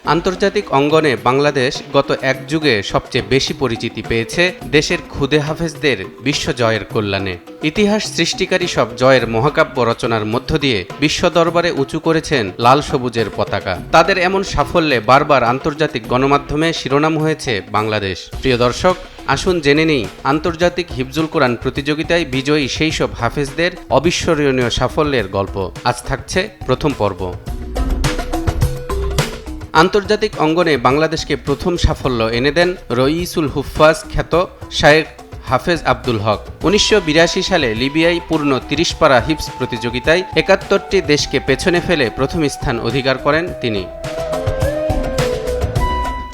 আন্তর্জাতিক অঙ্গনে বাংলাদেশ গত এক যুগে সবচেয়ে বেশি পরিচিতি পেয়েছে দেশের খুদে হাফেজদের বিশ্বজয়ের কল্যাণে। ইতিহাস সৃষ্টিকারী সব জয়ের মহাকাব্য রচনার মধ্য দিয়ে বিশ্ব দরবারে উঁচু করেছেন লাল সবুজের পতাকা। তাদের এমন সাফল্যে বারবার আন্তর্জাতিক গণমাধ্যমে শিরোনাম হয়েছে বাংলাদেশ। প্রিয় দর্শক, আসুন জেনে নেই আন্তর্জাতিক হিফজুল কোরআন প্রতিযোগিতায় বিজয়ী সেই সব হাফেজদের অবিস্মরণীয় সাফল্যের গল্প। আজ থাকছে প্রথম পর্ব। আন্তর্জাতিক অঙ্গনে বাংলাদেশকে প্রথম সাফল্য এনে দেন রইসুল হুফাজ খ্যাত শায়েখ হাফেজ আব্দুল হক। ১৯৮২ সালে লিবিয়ায় পূর্ণ ৩০ পারা হিফজ প্রতিযোগিতায় ৭১টি দেশকে পেছনে ফেলে প্রথম স্থান অধিকার করেন তিনি।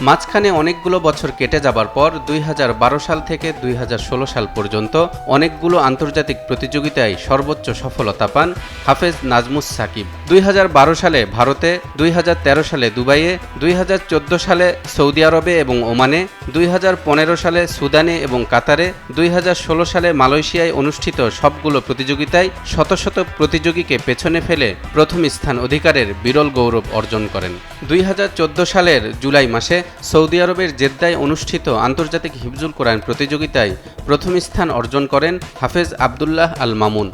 মাঝখানে অনেকগুলো বছর কেটে যাবার পর ২০১২ সাল থেকে ২০১৬ সাল পর্যন্ত অনেকগুলো আন্তর্জাতিক প্রতিযোগিতায় সর্বোচ্চ সফলতা পান হাফেজ নাজমুস সাকিব। ২০১২ সালে ভারতে, ২০১৩ সালে দুবাইয়ে, ২০১৪ সালে সৌদি আরবে এবং ওমানে, ২০১৫ সালে সুদানে এবং কাতারে, ২০১৬ সালে মালয়েশিয়ায় অনুষ্ঠিত সবগুলো প্রতিযোগিতায় শত শত প্রতিযোগীকে পেছনে ফেলে প্রথম স্থান অধিকারের বিরল গৌরব অর্জন করেন। ২০১৪ সালের জুলাই মাসে সৌদি আরবের জেদ্দায় অনুষ্ঠিত আন্তর্জাতিক হিফজুল কোরআন প্রতিযোগিতায় প্রথম স্থান অর্জন করেন হাফেজ আবদুল্লাহ আল মামুন।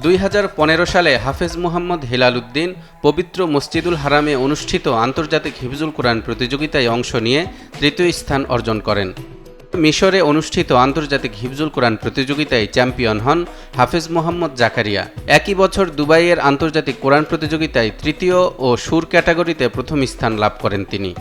২০১৫ সালে হাফেজ মুহাম্মদ হেলাল উদ্দিন পবিত্র মসজিদুল হারামে অনুষ্ঠিত আন্তর্জাতিক হিফজুল কোরআন প্রতিযোগিতায় অংশ নিয়ে তৃতীয় স্থান অর্জন করেন। মিশরে অনুষ্ঠিত আন্তর্জাতিক হিফজুল কোরআন প্রতিযোগিতায় চ্যাম্পিয়ন হন হাফেজ মোহাম্মদ জাকারিয়া। একই বছর দুবাইয়ের আন্তর্জাতিক কোরআন প্রতিযোগিতায় তৃতীয় ও সুর ক্যাটাগরিতে প্রথম স্থান লাভ করেন তিনি।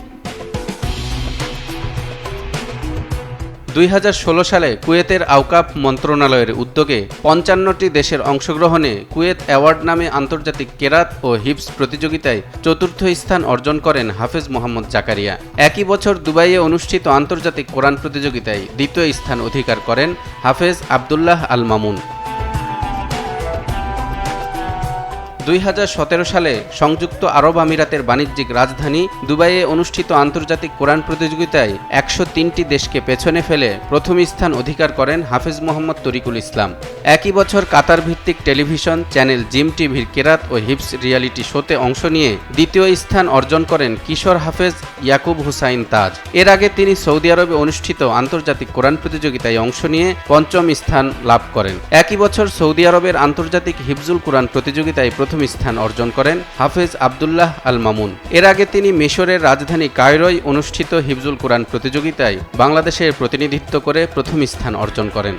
২০১৬ সালে কুয়েতের আওকাফ মন্ত্রণালয়ের উদ্যোগে ৫৫টি দেশের অংশগ্রহণে কুয়েত অ্যাওয়ার্ড নামে আন্তর্জাতিক কেরাত ও হিফজ প্রতিযোগিতায় চতুর্থ স্থান অর্জন করেন হাফেজ মোহাম্মদ জাকারিয়া। একই বছর দুবাইয়ে অনুষ্ঠিত আন্তর্জাতিক কোরআন প্রতিযোগিতায় দ্বিতীয় স্থান অধিকার করেন হাফেজ আবদুল্লাহ আল মামুন। ২০১৭ সালে সংযুক্ত আরব আমিরাতের বাণিজ্যিক রাজধানী দুবাইয়ে অনুষ্ঠিত আন্তর্জাতিক কোরআন প্রতিযোগিতায় ১০৩টি দেশকে পেছনে ফেলে প্রথম স্থান অধিকার করেন হাফেজ মোহাম্মদ তরিকুল ইসলাম। একই বছর কাতার ভিত্তিক টেলিভিশন চ্যানেল জিম টিভির কেরাত ও হিফজ রিয়ালিটি শোতে অংশ নিয়ে দ্বিতীয় স্থান অর্জন করেন কিশোর হাফেজ ইয়াকুব হুসাইন তাজ। এর আগে তিনি সৌদি আরবে অনুষ্ঠিত আন্তর্জাতিক কোরআন প্রতিযোগিতায় অংশ নিয়ে পঞ্চম স্থান লাভ করেন। একই বছর সৌদি আরবের আন্তর্জাতিক হিফজুল কোরআন প্রতিযোগিতায় প্রথম স্থান অর্জন করেন হাফেজ আবদুল্লাহ আল মামুন। এর আগে তিনি মিশরের রাজধানী কায়রোয় অনুষ্ঠিত হিফজুল কোরআন প্রতিযোগিতায় বাংলাদেশের প্রতিনিধিত্ব করে প্রথম স্থান অর্জন করেন।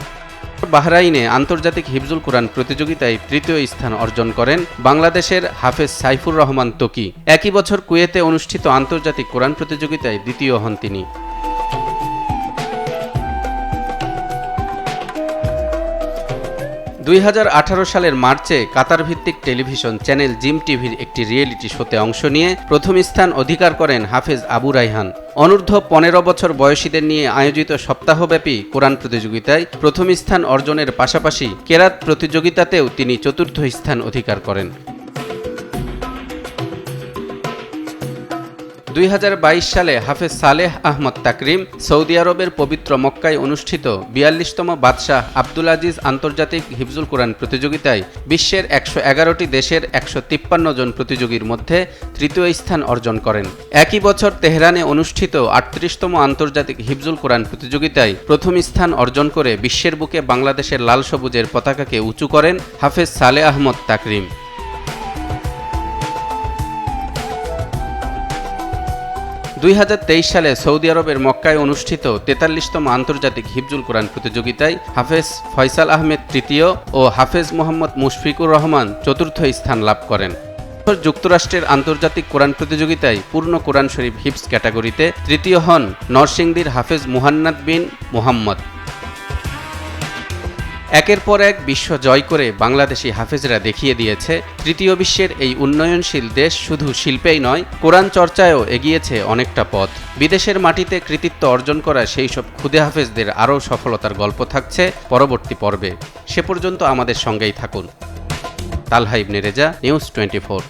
বাহরাইনে আন্তর্জাতিক হিফজুল কোরআন প্রতিযোগিতায় তৃতীয় স্থান অর্জন করেন বাংলাদেশের হাফেজ সাইফুর রহমান তকি। একই বছর কুয়েতে অনুষ্ঠিত আন্তর্জাতিক কোরআন প্রতিযোগিতায় দ্বিতীয় হন তিনি। ২০১৮ সালের মার্চে কাতার ভিত্তিক টেলিভিশন চ্যানেল জিম টিভির একটি রিয়েলিটি শোতে অংশ নিয়ে প্রথম স্থান অধিকার করেন হাফেজ আবু রাইহান। অনূর্ধ্ব ১৫ বছর বয়সীদের নিয়ে আয়োজিত সপ্তাহব্যাপী কোরআন প্রতিযোগিতায় প্রথম স্থান অর্জনের পাশাপাশি কেরাত প্রতিযোগিতাতেও তিনি চতুর্থ স্থান অধিকার করেন। ২০২২ সালে হাফেজ সালেহ আহমদ তাকরিম সৌদি আরবের পবিত্র মক্কায় অনুষ্ঠিত ৪২তম বাদশাহ আব্দুল আজিজ আন্তর্জাতিক হিফজুল কোরআন প্রতিযোগিতায় বিশ্বের ১১১টি দেশের ১৫৩ জন প্রতিযোগীর মধ্যে তৃতীয় স্থান অর্জন করেন। একই বছর তেহরানে অনুষ্ঠিত ৩৮তম আন্তর্জাতিক হিফজুল কোরআন প্রতিযোগিতায় প্রথম স্থান অর্জন করে বিশ্বের বুকে বাংলাদেশের লাল সবুজের পতাকাকে উঁচু করেন হাফেজ সালেহ আহমদ তাকরিম। ২০২৩ সালে সৌদি আরবের মক্কায় অনুষ্ঠিত ৪৩তম আন্তর্জাতিক হিফজুল কোরআন প্রতিযোগিতায় হাফেজ ফয়সাল আহমেদ তৃতীয় ও হাফেজ মোহাম্মদ মুশফিকুর রহমান চতুর্থ স্থান লাভ করেন। যুক্তরাষ্ট্রের আন্তর্জাতিক কোরআন প্রতিযোগিতায় পূর্ণ কোরআন শরীফ হিফজ ক্যাটাগরিতে তৃতীয় হন নরসিংদীর হাফেজ মুহান্নাদ বিন মুহাম্মদ। একের পর এক বিশ্ব জয় করে বাংলাদেশি হাফেজরা দেখিয়ে দিয়েছে তৃতীয় বিশ্বের এই উন্নয়নশীল দেশ শুধু শিল্পেই নয়, কোরআন চর্চায়ও এগিয়েছে অনেকটা পথ। বিদেশের মাটিতে কৃতিত্ব অর্জন করা সেই সব খুদে হাফেজদের আরও সফলতার গল্প থাকছে পরবর্তী পর্বে। সে পর্যন্ত আমাদের সঙ্গেই থাকুন। তালহা ইবনে রেজা, নিউজ 24।